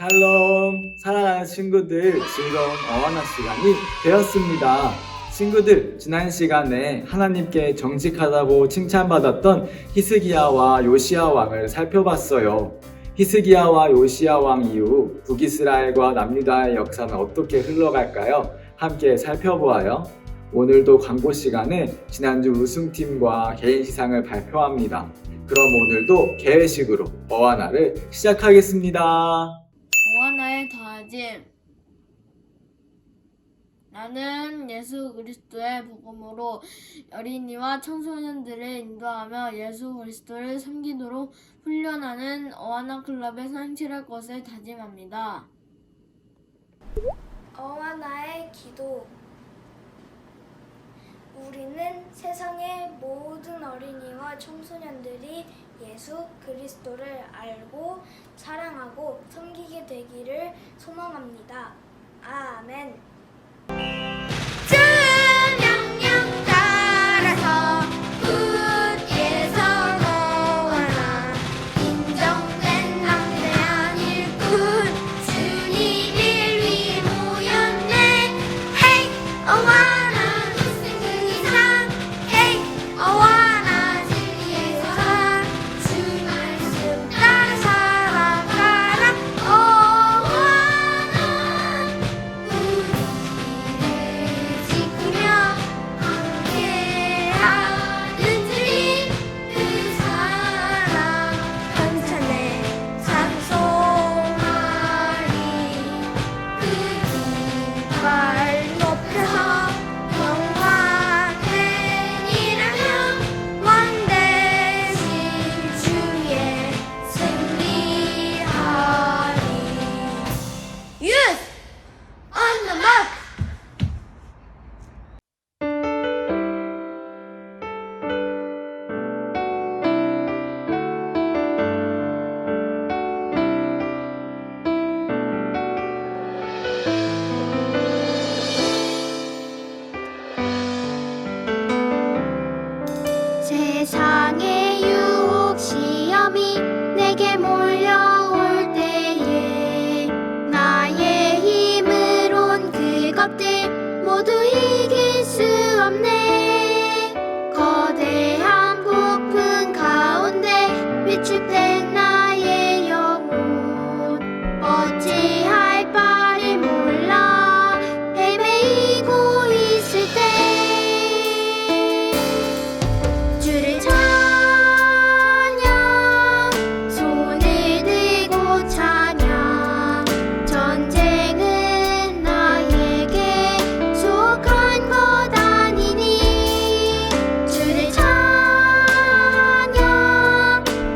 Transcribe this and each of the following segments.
샬롬, 사랑하는 친구들, 즐거운 어하나 시간이 되었습니다. 친구들, 지난 시간에 하나님께 정직하다고 칭찬받았던 히스기야와 요시야 왕을 살펴봤어요. 히스기야와 요시야 왕 이후 북이스라엘과 남유다의 역사는 어떻게 흘러갈까요? 함께 살펴보아요. 오늘도 광고 시간에 지난주 우승팀과 개인 시상을 발표합니다. 그럼 오늘도 개회식으로 어하나를 시작하겠습니다. 어하나의 다짐. 나는 예수 그리스도의 복음으로 어린이와 청소년들을 인도하며 예수 그리스도를 섬기도록 훈련하는 어하나 클럽에 상실할 것을 다짐합니다. 어하나의 기도. 우리는 세상의 모든 어린이와 청소년들이 예수 그리스도를 알고 사랑하고 섬기게 되기를 소망합니다. 아멘. 주 명령 따라서 굳게서 노하나 인정된 남대한 일꾼 주님을 위해 모였네. 헤이 어하나 어하나 진리에서 주 말씀 따라 살아가라. 어하나 우리를 지키며 함께하는 주님 그 사랑 한찬에 찬송하리. 그 이빨 높여서 영광되리라며 왕 대신 주의 승리하리. Youth on the mark. 세상의 유혹 시험이 내게 몰려올 때에 나의 힘으론 그것들 모두 이길 수 없네. 거대한 폭풍 가운데 위축된 나의 영혼 어찌할 바를 몰라 헤매이고 있을 때 주를 찬양 손을 들고 찬양 전쟁은 나에게 속한 것 아니니 주를 찬양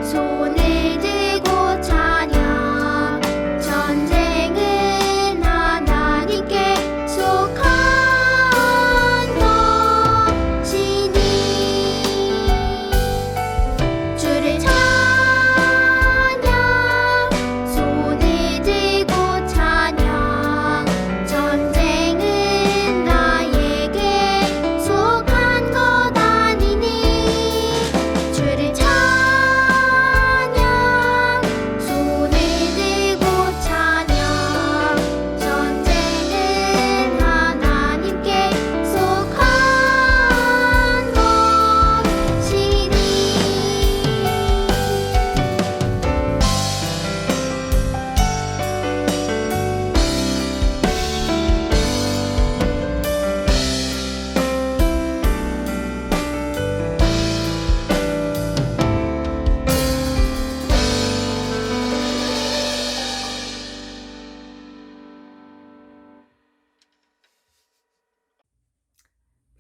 손을 들고 찬양 전쟁은 하나님께 속한 것이니 주를 찬양 손을 들고 찬양 전쟁은 나에게 속한 것 아니니 주를 찬양 손을 들고 찬양 전쟁은 하나님께 속한 것이니.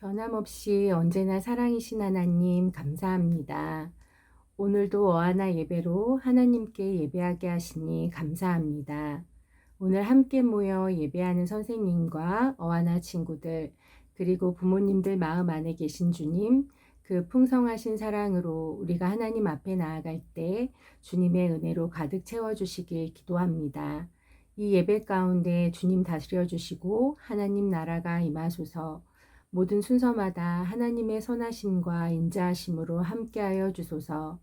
변함없이 언제나 사랑이신 하나님 감사합니다. 오늘도 어하나 예배로 하나님께 예배하게 하시니 감사합니다. 오늘 함께 모여 예배하는 선생님과 어하나 친구들 그리고 부모님들 마음 안에 계신 주님 그 풍성하신 사랑으로 우리가 하나님 앞에 나아갈 때 주님의 은혜로 가득 채워주시길 기도합니다. 이 예배 가운데 주님 다스려 주시고 하나님 나라가 임하소서. 모든 순서마다 하나님의 선하심과 인자하심으로 함께하여 주소서.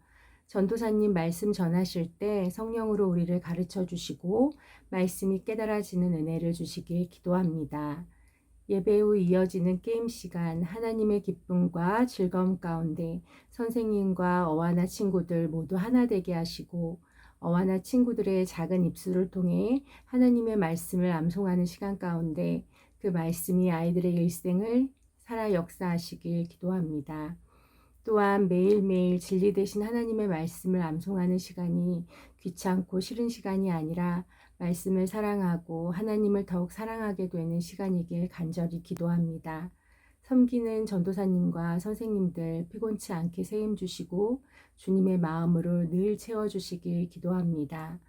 전도사님 말씀 전하실 때 성령으로 우리를 가르쳐 주시고 말씀이 깨달아지는 은혜를 주시길 기도합니다. 예배 후 이어지는 게임 시간, 하나님의 기쁨과 즐거움 가운데 선생님과 어와나 친구들 모두 하나 되게 하시고 어와나 친구들의 작은 입술을 통해 하나님의 말씀을 암송하는 시간 가운데 그 말씀이 아이들의 일생을 살아 역사하시길 기도합니다. 또한 매일매일 진리 되신 하나님의 말씀을 암송하는 시간이 귀찮고 싫은 시간이 아니라 말씀을 사랑하고 하나님을 더욱 사랑하게 되는 시간이길 간절히 기도합니다. 섬기는 전도사님과 선생님들 피곤치 않게 세임 주시고 주님의 마음으로 늘 채워주시길 기도합니다.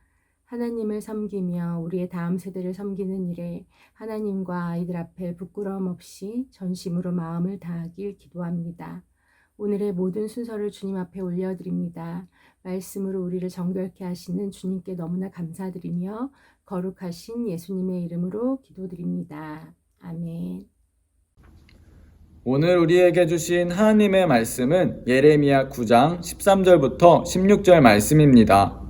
하나님을 섬기며 우리의 다음 세대를 섬기는 일에 하나님과 아이들 앞에 부끄러움 없이 전심으로 마음을 다하길 기도합니다. 오늘의 모든 순서를 주님 앞에 올려드립니다. 말씀으로 우리를 정결케 하시는 주님께 너무나 감사드리며 거룩하신 예수님의 이름으로 기도드립니다. 아멘. 오늘 우리에게 주신 하나님의 말씀은 예레미야 9장 13절부터 16절 말씀입니다.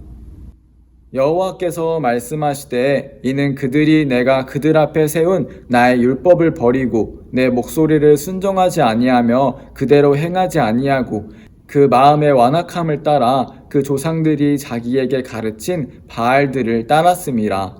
여호와께서 말씀하시되 이는 그들이 내가 그들 앞에 세운 나의 율법을 버리고 내 목소리를 순종하지 아니하며 그대로 행하지 아니하고 그 마음의 완악함을 따라 그 조상들이 자기에게 가르친 바알들을 따랐음이라.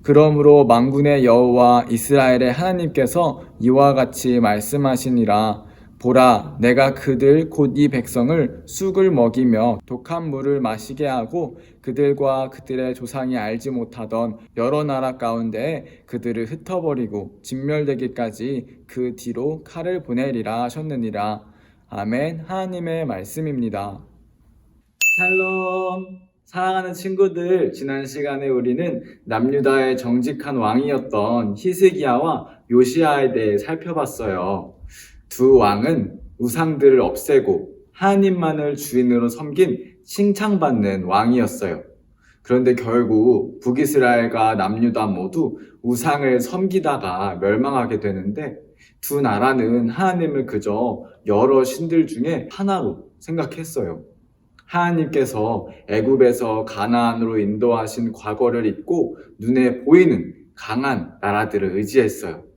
그러므로 만군의 여호와 이스라엘의 하나님께서 이와 같이 말씀하시니라. 보라, 내가 그들 곧 이 백성을 쑥을 먹이며 독한 물을 마시게 하고 그들과 그들의 조상이 알지 못하던 여러 나라 가운데 그들을 흩어버리고 진멸되기까지 그 뒤로 칼을 보내리라 하셨느니라. 아멘. 하나님의 말씀입니다. 샬롬. 사랑하는 친구들, 지난 시간에 우리는 남유다의 정직한 왕이었던 히스기야와 요시야에 대해 살펴봤어요. 두 왕은 우상들을 없애고 하나님만을 주인으로 섬긴 칭찬받는 왕이었어요. 그런데 결국 북이스라엘과 남유다 모두 우상을 섬기다가 멸망하게 되는데 두 나라는 하나님을 그저 여러 신들 중에 하나로 생각했어요. 하나님께서 애굽에서 가나안으로 인도하신 과거를 잊고 눈에 보이는 강한 나라들을 의지했어요.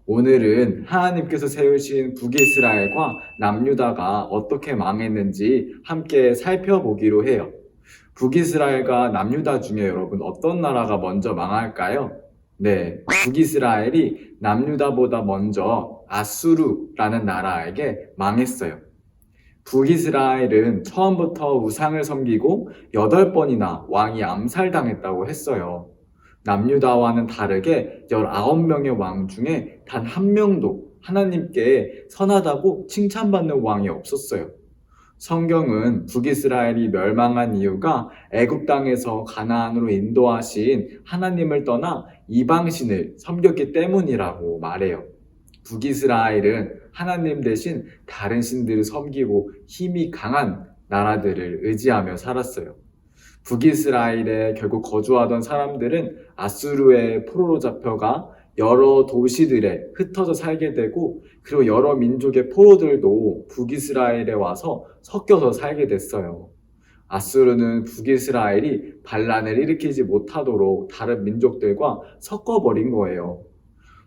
오늘은 하나님께서 세우신 북이스라엘과 남유다가 어떻게 망했는지 함께 살펴보기로 해요. 북이스라엘과 남유다 중에 여러분 어떤 나라가 먼저 망할까요? 네, 북이스라엘이 남유다보다 먼저 아수르라는 나라에게 망했어요. 북이스라엘은 처음부터 우상을 섬기고 8번이나 왕이 암살당했다고 했어요. 남유다와는 다르게 19명의 왕 중에 단 한 명도 하나님께 선하다고 칭찬받는 왕이 없었어요. 성경은 북이스라엘이 멸망한 이유가 애굽 땅에서 가나안으로 인도하신 하나님을 떠나 이방신을 섬겼기 때문이라고 말해요. 북이스라엘은 하나님 대신 다른 신들을 섬기고 힘이 강한 나라들을 의지하며 살았어요. 북이스라엘에 결국 거주하던 사람들은 아수르의 포로로 잡혀가 여러 도시들에 흩어져 살게 되고 그리고 여러 민족의 포로들도 북이스라엘에 와서 섞여서 살게 됐어요. 아수르는 북이스라엘이 반란을 일으키지 못하도록 다른 민족들과 섞어버린 거예요.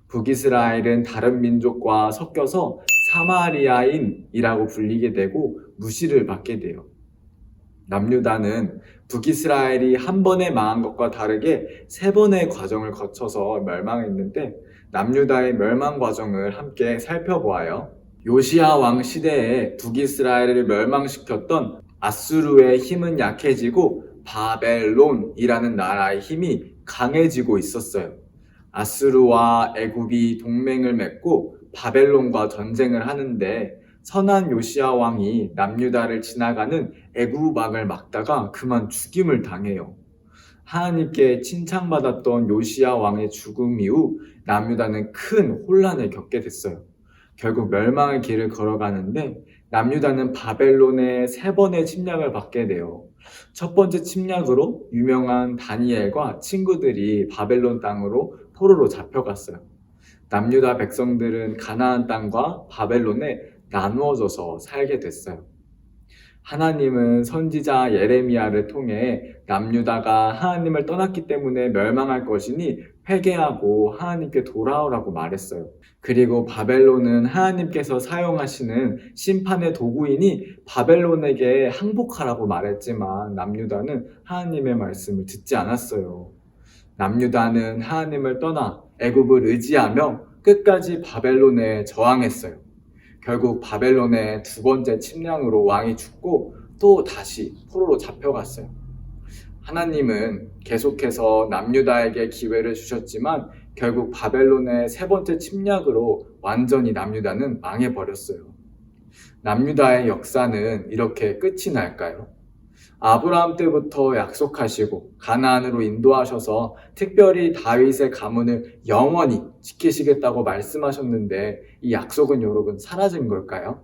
북이스라엘은 다른 민족과 섞여서 사마리아인이라고 불리게 되고 무시를 받게 돼요. 남유다는 북이스라엘이 한 번에 망한 것과 다르게 3번의 과정을 거쳐서 멸망했는데 남유다의 멸망 과정을 함께 살펴보아요. 요시야 왕 시대에 북이스라엘을 멸망시켰던 아수르의 힘은 약해지고 바벨론이라는 나라의 힘이 강해지고 있었어요. 아수르와 애굽이 동맹을 맺고 바벨론과 전쟁을 하는데 선한 요시야 왕이 남유다를 지나가는 애굽 왕을 막다가 그만 죽임을 당해요. 하나님께 칭찬받았던 요시야 왕의 죽음 이후 남유다는 큰 혼란을 겪게 됐어요. 결국 멸망의 길을 걸어가는데 남유다는 바벨론의 3번의 침략을 받게 돼요. 첫 번째 침략으로 유명한 다니엘과 친구들이 바벨론 땅으로 포로로 잡혀갔어요. 남유다 백성들은 가나안 땅과 바벨론에 나누어져서 살게 됐어요. 하나님은 선지자 예레미야를 통해 남유다가 하나님을 떠났기 때문에 멸망할 것이니 회개하고 하나님께 돌아오라고 말했어요. 그리고 바벨론은 하나님께서 사용하시는 심판의 도구이니 바벨론에게 항복하라고 말했지만 남유다는 하나님의 말씀을 듣지 않았어요. 남유다는 하나님을 떠나 애굽을 의지하며 끝까지 바벨론에 저항했어요. 결국 바벨론의 두 번째 침략으로 왕이 죽고 또 다시 포로로 잡혀갔어요. 하나님은 계속해서 남유다에게 기회를 주셨지만 결국 바벨론의 세 번째 침략으로 완전히 남유다는 망해버렸어요. 남유다의 역사는 이렇게 끝이 날까요? 아브라함 때부터 약속하시고 가나안으로 인도하셔서 특별히 다윗의 가문을 영원히 지키시겠다고 말씀하셨는데 이 약속은 여러분 사라진 걸까요?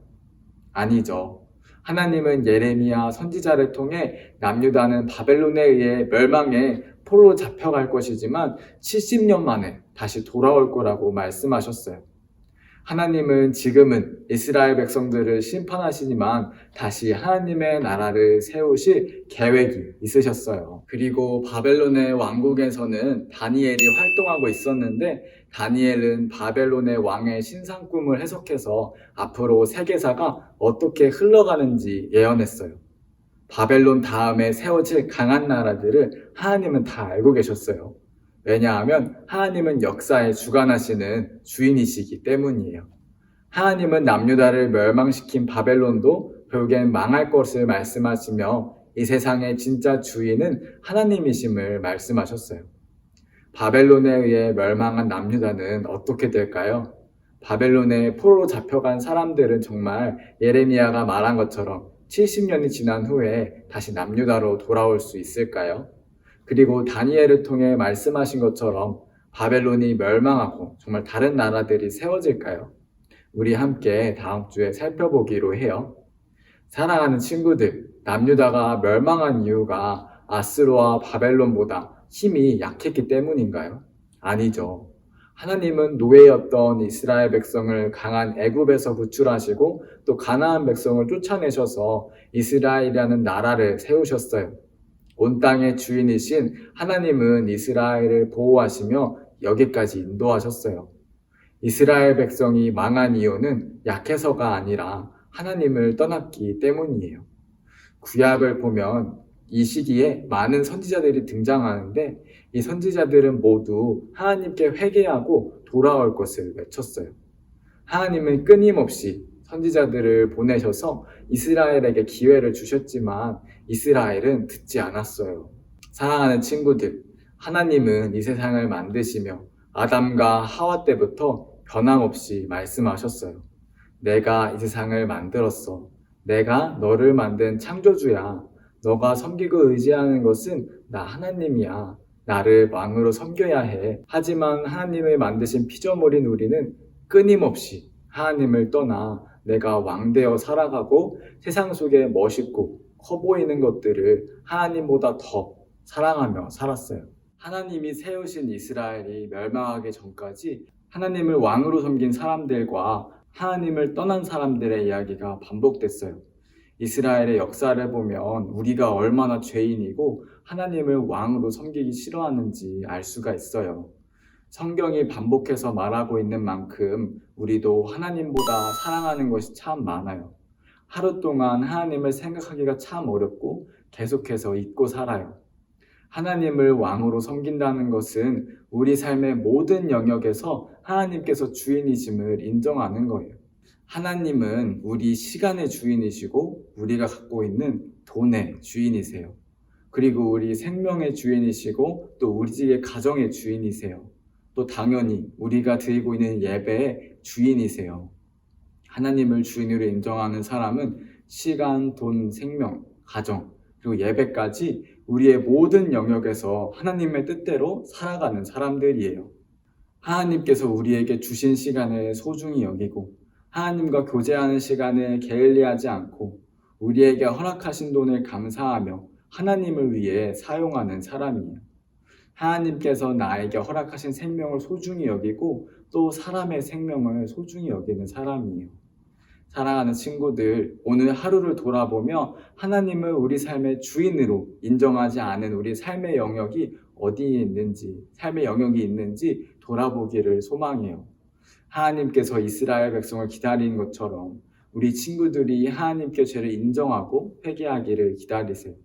아니죠. 하나님은 예레미야 선지자를 통해 남유다는 바벨론에 의해 멸망해 포로로 잡혀갈 것이지만 70년 만에 다시 돌아올 거라고 말씀하셨어요. 하나님은 지금은 이스라엘 백성들을 심판하시지만 다시 하나님의 나라를 세우실 계획이 있으셨어요. 그리고 바벨론의 왕국에서는 다니엘이 활동하고 있었는데 다니엘은 바벨론의 왕의 신상 꿈을 해석해서 앞으로 세계사가 어떻게 흘러가는지 예언했어요. 바벨론 다음에 세워질 강한 나라들을 하나님은 다 알고 계셨어요. 왜냐하면 하나님은 역사에 주관하시는 주인이시기 때문이에요. 하나님은 남유다를 멸망시킨 바벨론도 결국엔 망할 것을 말씀하시며 이 세상의 진짜 주인은 하나님이심을 말씀하셨어요. 바벨론에 의해 멸망한 남유다는 어떻게 될까요? 바벨론에 포로로 잡혀간 사람들은 정말 예레미야가 말한 것처럼 70년이 지난 후에 다시 남유다로 돌아올 수 있을까요? 그리고 다니엘을 통해 말씀하신 것처럼 바벨론이 멸망하고 정말 다른 나라들이 세워질까요? 우리 함께 다음 주에 살펴보기로 해요. 사랑하는 친구들, 남유다가 멸망한 이유가 아스로와 바벨론보다 힘이 약했기 때문인가요? 아니죠. 하나님은 노예였던 이스라엘 백성을 강한 애굽에서 구출하시고 또 가나안 백성을 쫓아내셔서 이스라엘이라는 나라를 세우셨어요. 온 땅의 주인이신 하나님은 이스라엘을 보호하시며 여기까지 인도하셨어요. 이스라엘 백성이 망한 이유는 약해서가 아니라 하나님을 떠났기 때문이에요. 구약을 보면 이 시기에 많은 선지자들이 등장하는데 이 선지자들은 모두 하나님께 회개하고 돌아올 것을 외쳤어요. 하나님은 끊임없이 선지자들을 보내셔서 이스라엘에게 기회를 주셨지만 이스라엘은 듣지 않았어요. 사랑하는 친구들, 하나님은 이 세상을 만드시며 아담과 하와 때부터 변함없이 말씀하셨어요. 내가 이 세상을 만들었어. 내가 너를 만든 창조주야. 너가 섬기고 의지하는 것은 나 하나님이야. 나를 왕으로 섬겨야 해. 하지만 하나님을 만드신 피조물인 우리는 끊임없이 하나님을 떠나 내가 왕되어 살아가고 세상 속에 멋있고 커 보이는 것들을 하나님보다 더 사랑하며 살았어요. 하나님이 세우신 이스라엘이 멸망하기 전까지 하나님을 왕으로 섬긴 사람들과 하나님을 떠난 사람들의 이야기가 반복됐어요. 이스라엘의 역사를 보면 우리가 얼마나 죄인이고 하나님을 왕으로 섬기기 싫어하는지 알 수가 있어요. 성경이 반복해서 말하고 있는 만큼 우리도 하나님보다 사랑하는 것이 참 많아요. 하루 동안 하나님을 생각하기가 참 어렵고 계속해서 잊고 살아요. 하나님을 왕으로 섬긴다는 것은 우리 삶의 모든 영역에서 하나님께서 주인이심을 인정하는 거예요. 하나님은 우리 시간의 주인이시고 우리가 갖고 있는 돈의 주인이세요. 그리고 우리 생명의 주인이시고 또 우리 집의 가정의 주인이세요. 또 당연히 우리가 드리고 있는 예배의 주인이세요. 하나님을 주인으로 인정하는 사람은 시간, 돈, 생명, 가정, 그리고 예배까지 우리의 모든 영역에서 하나님의 뜻대로 살아가는 사람들이에요. 하나님께서 우리에게 주신 시간을 소중히 여기고 하나님과 교제하는 시간을 게을리하지 않고 우리에게 허락하신 돈을 감사하며 하나님을 위해 사용하는 사람이에요. 하나님께서 나에게 허락하신 생명을 소중히 여기고 또 사람의 생명을 소중히 여기는 사람이에요. 사랑하는 친구들, 오늘 하루를 돌아보며 하나님을 우리 삶의 주인으로 인정하지 않은 우리 삶의 영역이 어디에 있는지, 삶의 영역이 있는지 돌아보기를 소망해요. 하나님께서 이스라엘 백성을 기다린 것처럼 우리 친구들이 하나님께 죄를 인정하고 회개하기를 기다리세요.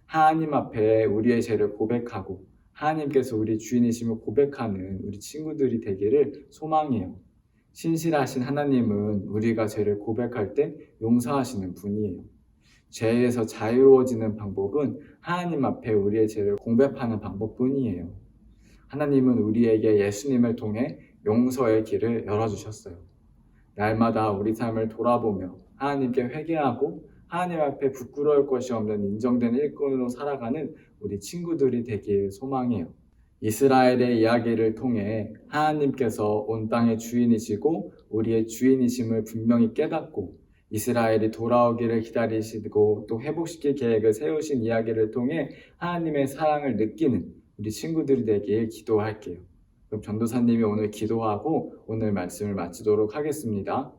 하나님 앞에 우리의 죄를 고백하고 하나님께서 우리 주인이심을 고백하는 우리 친구들이 되기를 소망해요. 신실하신 하나님은 우리가 죄를 고백할 때 용서하시는 분이에요. 죄에서 자유로워지는 방법은 하나님 앞에 우리의 죄를 공백하는 방법뿐이에요. 하나님은 우리에게 예수님을 통해 용서의 길을 열어주셨어요. 날마다 우리 삶을 돌아보며 하나님께 회개하고 하나님 앞에 부끄러울 것이 없는 인정된 일꾼으로 살아가는 우리 친구들이 되길 소망해요. 이스라엘의 이야기를 통해 하나님께서 온 땅의 주인이시고 우리의 주인이심을 분명히 깨닫고 이스라엘이 돌아오기를 기다리시고 또 회복시킬 계획을 세우신 이야기를 통해 하나님의 사랑을 느끼는 우리 친구들이 되길 기도할게요. 그럼 전도사님이 오늘 기도하고 오늘 말씀을 마치도록 하겠습니다.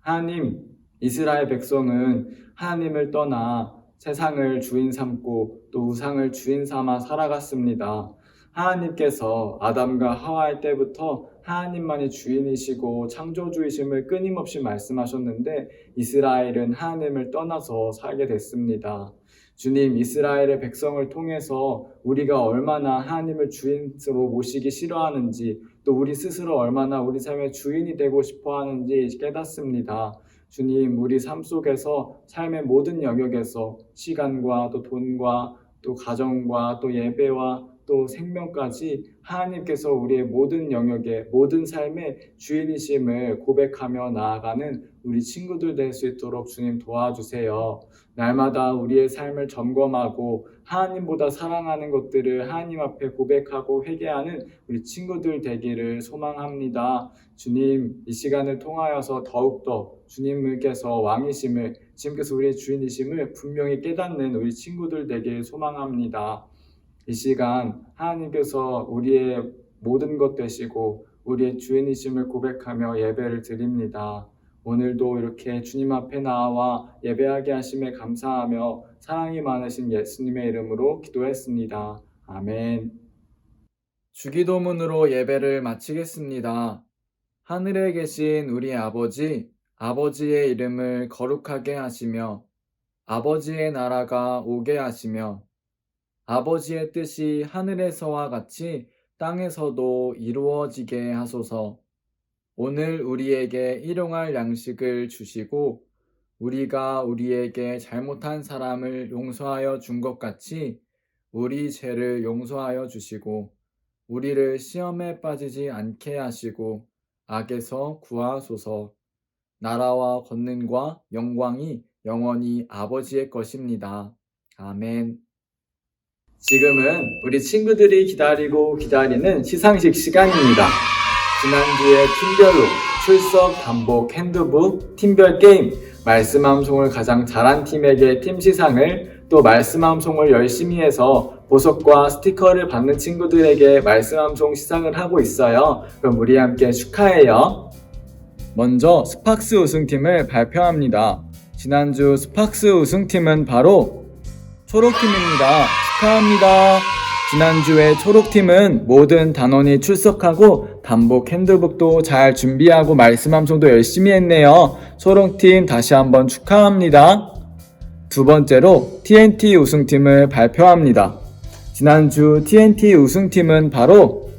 하나님, 이스라엘 백성은 하나님을 떠나 세상을 주인 삼고 또 우상을 주인 삼아 살아갔습니다. 하나님께서 아담과 하와일 때부터 하나님만이 주인이시고 창조주이심을 끊임없이 말씀하셨는데 이스라엘은 하나님을 떠나서 살게 됐습니다. 주님, 이스라엘의 백성을 통해서 우리가 얼마나 하나님을 주인으로 모시기 싫어하는지 또 우리 스스로 얼마나 우리 삶의 주인이 되고 싶어 하는지 깨닫습니다. 주님, 우리 삶 속에서 삶의 모든 영역에서 시간과 또 돈과 또 가정과 또 예배와 또 생명까지 하나님께서 우리의 모든 영역에 모든 삶의 주인이심을 고백하며 나아가는 우리 친구들 될 수 있도록 주님 도와주세요. 날마다 우리의 삶을 점검하고 하나님보다 사랑하는 것들을 하나님 앞에 고백하고 회개하는 우리 친구들 되기를 소망합니다. 주님, 이 시간을 통하여서 더욱더 주님께서 왕이심을, 주님께서 우리의 주인이심을 분명히 깨닫는 우리 친구들 되길 소망합니다. 이 시간 하나님께서 우리의 모든 것 되시고 우리의 주인이심을 고백하며 예배를 드립니다. 오늘도 이렇게 주님 앞에 나와 예배하게 하심에 감사하며 사랑이 많으신 예수님의 이름으로 기도했습니다. 아멘. 주기도문으로 예배를 마치겠습니다. 하늘에 계신 우리 아버지, 아버지의 이름을 거룩하게 하시며 아버지의 나라가 오게 하시며 아버지의 뜻이 하늘에서와 같이 땅에서도 이루어지게 하소서. 오늘 우리에게 일용할 양식을 주시고 우리가 우리에게 잘못한 사람을 용서하여 준 것 같이 우리 죄를 용서하여 주시고 우리를 시험에 빠지지 않게 하시고 악에서 구하소서. 나라와 권능과 영광이 영원히 아버지의 것입니다. 아멘. 지금은 우리 친구들이 기다리는 시상식 시간입니다. 지난주에 팀별로 출석, 단복, 핸드북, 팀별 게임, 말씀 암송을 가장 잘한 팀에게 팀 시상을, 또 말씀 암송을 열심히 해서 보석과 스티커를 받는 친구들에게 말씀 암송 시상을 하고 있어요. 그럼 우리 함께 축하해요. 먼저 스팍스 우승팀을 발표합니다. 지난주 스팍스 우승팀은 바로 초록팀입니다. 축하합니다. 지난주에 초록팀은 모든 단원이 출석하고 단복 핸드북도 잘 준비하고 말씀 암송도 열심히 했네요. 초록팀 다시 한번 축하합니다. 두 번째로 TNT 우승팀을 발표합니다. 지난주 TNT 우승팀은 바로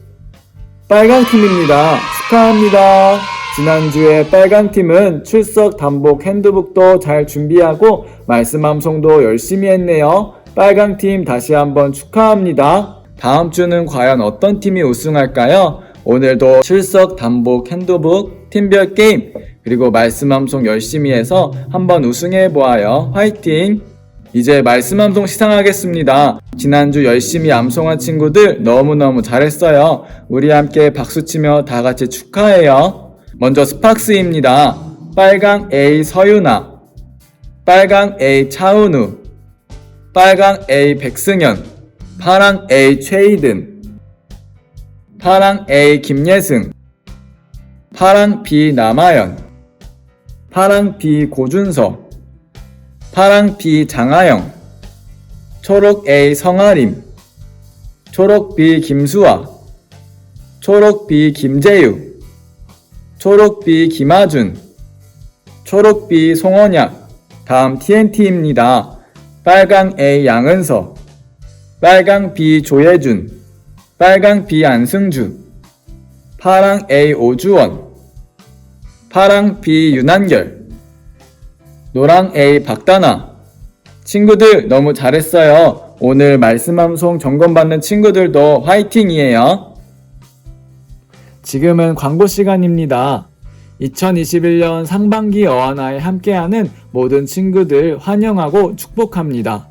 빨강팀입니다. 축하합니다. 지난주에 빨강팀은 출석, 단복, 핸드북도 잘 준비하고 말씀 암송도 열심히 했네요. 빨강팀 다시 한번 축하합니다. 다음 주는 과연 어떤 팀이 우승할까요? 오늘도 출석, 단복, 핸드북, 팀별 게임, 그리고 말씀 암송 열심히 해서 한번 우승해보아요. 화이팅! 이제 말씀 암송 시상하겠습니다. 지난주 열심히 암송한 친구들 너무너무 잘했어요. 우리 함께 박수치며 다같이 축하해요. 먼저 스팍스입니다. 빨강 A 서윤아, 빨강 A 차은우, 빨강 A 백승현, 파랑 A 최이든, 파랑 A 김예승, 파랑 B 남아연, 파랑 B 고준서, 파랑 B 장하영, 초록 A 성아림, 초록 B 김수아, 초록 B 김재유, 초록 B 김하준, 초록 B 송원약. 다음 TNT입니다. 빨강 A 양은서, 빨강 B 조예준, 빨강 B 안승주, 파랑 A 오주원, 파랑 B 윤한결, 노랑 A 박다나. 친구들 너무 잘했어요. 오늘 말씀암송 점검받는 친구들도 화이팅이에요. 지금은 광고 시간입니다. 2021년 상반기 어하나에 함께하는 모든 친구들 환영하고 축복합니다.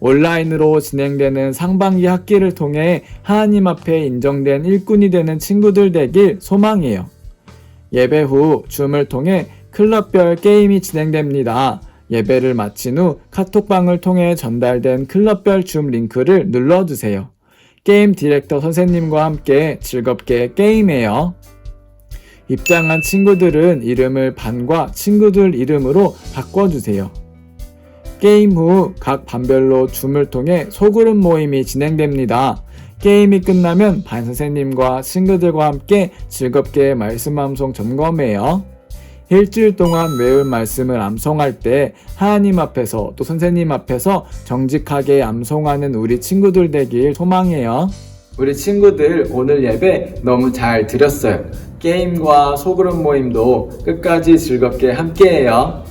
온라인으로 진행되는 상반기 학기를 통해 하나님 앞에 인정된 일꾼이 되는 친구들 되길 소망해요. 예배 후 줌을 통해 클럽별 게임이 진행됩니다. 예배를 마친 후 카톡방을 통해 전달된 클럽별 줌 링크를 눌러주세요. 게임 디렉터 선생님과 함께 즐겁게 게임해요. 입장한 친구들은 이름을 반과 친구들 이름으로 바꿔주세요. 게임 후 각 반별로 줌을 통해 소그룹 모임이 진행됩니다. 게임이 끝나면 반 선생님과 친구들과 함께 즐겁게 말씀 암송 점검해요. 일주일 동안 외울 말씀을 암송할 때 하나님 앞에서 또 선생님 앞에서 정직하게 암송하는 우리 친구들 되길 소망해요. 우리 친구들 오늘 예배 너무 잘 드렸어요. 게임과 소그룹 모임도 끝까지 즐겁게 함께해요.